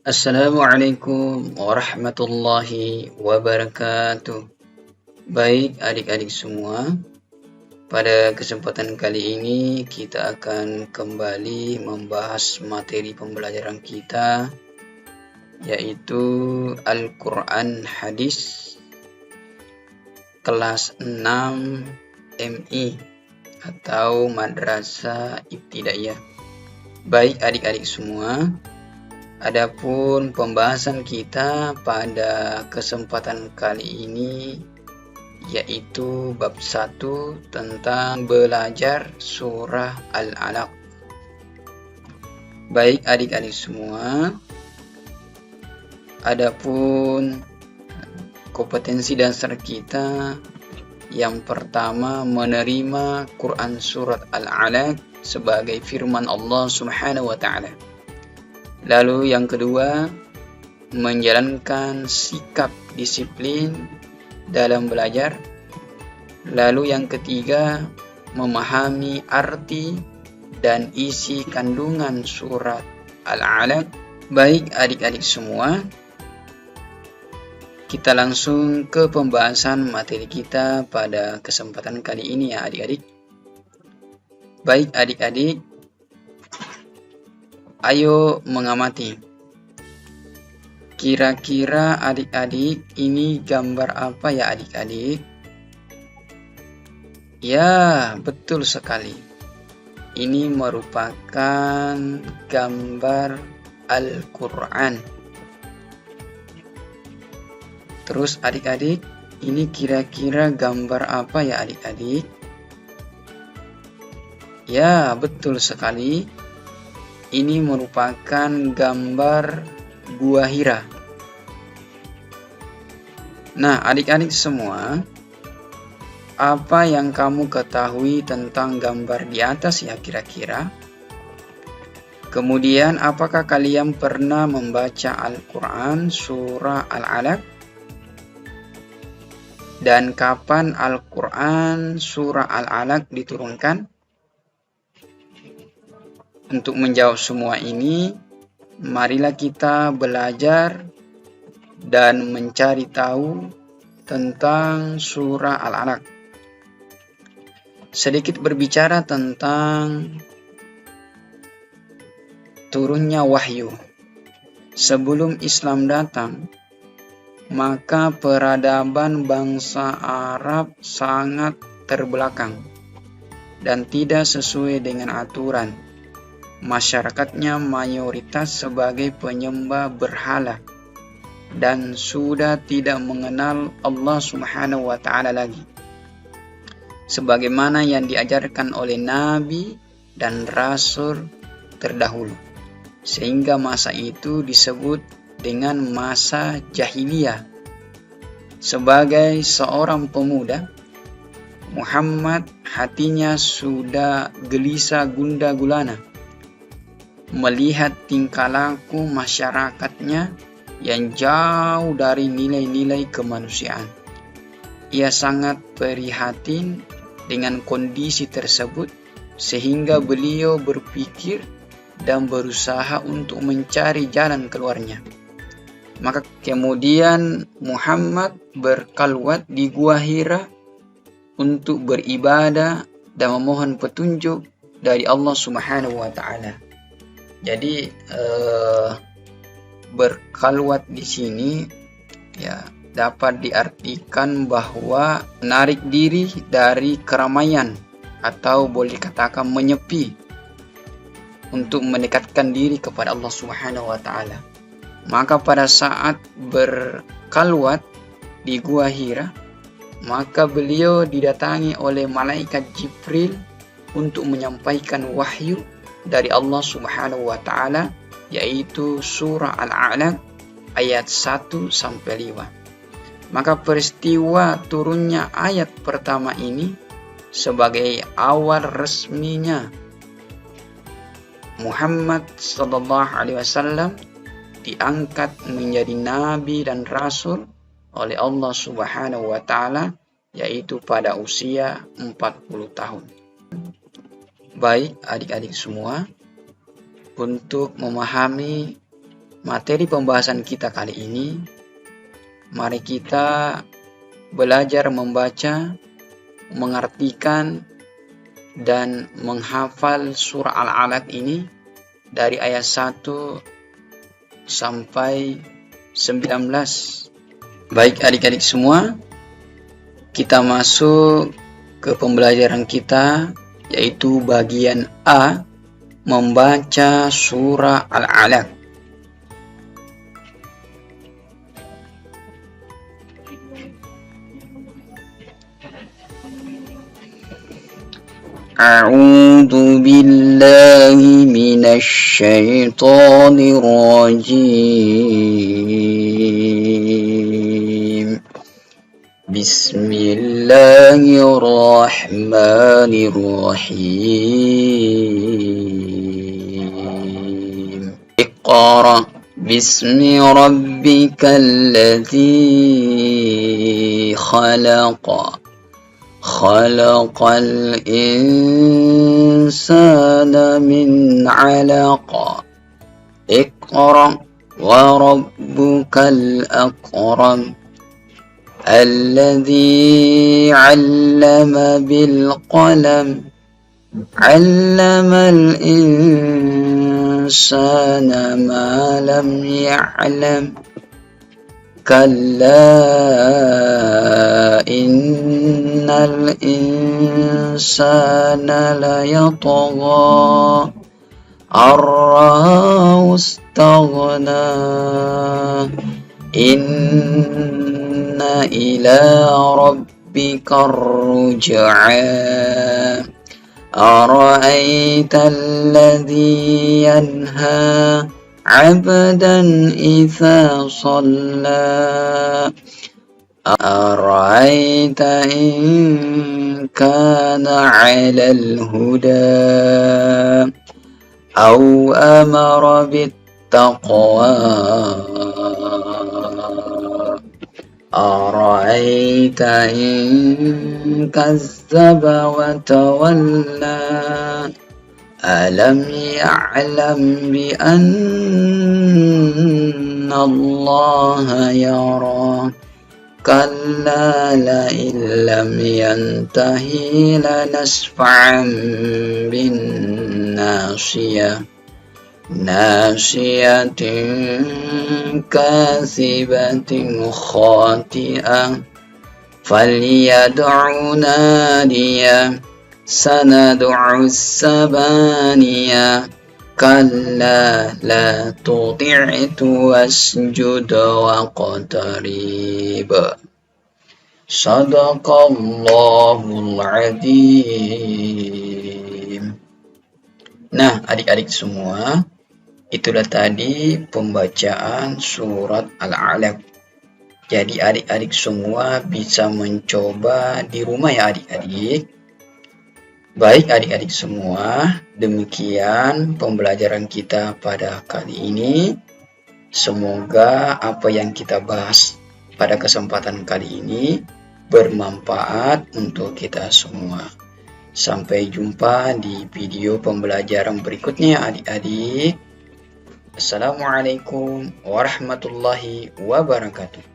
Assalamualaikum warahmatullahi wabarakatuh. Baik adik-adik semua, pada kesempatan kali ini kita akan kembali membahas materi pembelajaran kita, yaitu Al-Quran Hadis kelas 6 MI atau Madrasah Ibtidaiyah. Baik adik-adik semua, adapun pembahasan kita pada kesempatan kali ini yaitu bab 1 tentang belajar surah Al-Alaq. Baik adik-adik semua, adapun kompetensi dasar kita yang pertama menerima Quran surat Al-Alaq sebagai firman Allah Subhanahu wa taala. Lalu yang kedua, menjalankan sikap disiplin dalam belajar. Lalu yang ketiga, memahami arti dan isi kandungan surat Al-Alaq. Baik adik-adik semua, kita langsung ke pembahasan materi kita pada kesempatan kali ini ya adik-adik. Baik adik-adik, ayo mengamati. Kira-kira adik-adik ini gambar apa ya adik-adik? Ya, betul sekali. Ini merupakan gambar Al-Quran. Terus adik-adik, ini kira-kira gambar apa ya adik-adik? Ya, betul sekali. Ini merupakan gambar Gua Hira. Nah, adik-adik semua, apa yang kamu ketahui tentang gambar di atas ya kira-kira? Kemudian, apakah kalian pernah membaca Al-Quran surah Al-Alaq? Dan kapan Al-Quran surah Al-Alaq diturunkan? Untuk menjawab semua ini, marilah kita belajar dan mencari tahu tentang surah Al-Alaq. Sedikit berbicara tentang turunnya wahyu. Sebelum Islam datang, maka peradaban bangsa Arab sangat terbelakang dan tidak sesuai dengan aturan. Masyarakatnya mayoritas sebagai penyembah berhala dan sudah tidak mengenal Allah Subhanahu wa taala lagi, sebagaimana yang diajarkan oleh nabi dan rasul terdahulu. Sehingga masa itu disebut dengan masa jahiliyah. Sebagai seorang pemuda, Muhammad hatinya sudah gelisah gundah gulana melihat tingkah laku masyarakatnya yang jauh dari nilai-nilai kemanusiaan. Ia sangat prihatin dengan kondisi tersebut sehingga beliau berpikir dan berusaha untuk mencari jalan keluarnya. Maka kemudian Muhammad berkalwat di Gua Hira untuk beribadah dan memohon petunjuk dari Allah Subhanahu wa taala. Jadi berkalwat di sini ya dapat diartikan bahwa menarik diri dari keramaian atau boleh dikatakan menyepi untuk mendekatkan diri kepada Allah Subhanahu wa taala. Maka pada saat berkalwat di Gua Hira, maka beliau didatangi oleh malaikat Jibril untuk menyampaikan wahyu dari Allah Subhanahu wa taala, yaitu surah Al-Alaq ayat 1 sampai 5. Maka peristiwa turunnya ayat pertama ini sebagai awal resminya Muhammad sallallahu alaihi wasallam diangkat menjadi nabi dan rasul oleh Allah Subhanahu wa taala, yaitu pada usia 40 tahun. Baik adik-adik semua, untuk memahami materi pembahasan kita kali ini, mari kita belajar membaca, mengartikan, dan menghafal surah Al-Alaq ini dari ayat 1 sampai 19. Baik adik-adik semua, kita masuk ke pembelajaran kita, yaitu bagian A, membaca surah Al-Alaq. A'udzu billahi minasy syaithanir rajim. Bismillahirrahmanirrahim. Iqra bismi rabbikal ladzi khalaqa. Khalaqal insana min 'alaq. Iqra wa rabbukal akram. Alladzi 'allama bil qalam. 'Allamal insana ma lam ya'lam. Kalla innal insana layatgha ar-ra'ahu istaghna. Inna ila rabbika ar-ruj'a. Ara'aita alladhi yanha 'abdan idza shalla. Ara'aita in kana 'alal huda aw amara bittaqwa. Ara'aita in kazzaba wa tawalla. Alam ya'lam bi anna Allah yara. Kalla la illam yantahi lanasfa'an bin nasiyah. Nasiyatin kasibatin khati'ah. Falyad'u nadiyah. Sanad'u sabaniya. Kalla la tuti'tu wasjud waqtarib. Sadaqallahul adzim. Nah, adik-adik semua, itulah tadi pembacaan surat Al-Alaq. Jadi adik-adik semua bisa mencoba di rumah ya adik-adik. Baik adik-adik semua, demikian pembelajaran kita pada kali ini. Semoga apa yang kita bahas pada kesempatan kali ini bermanfaat untuk kita semua. Sampai jumpa di video pembelajaran berikutnya adik-adik. Assalamualaikum warahmatullahi wabarakatuh.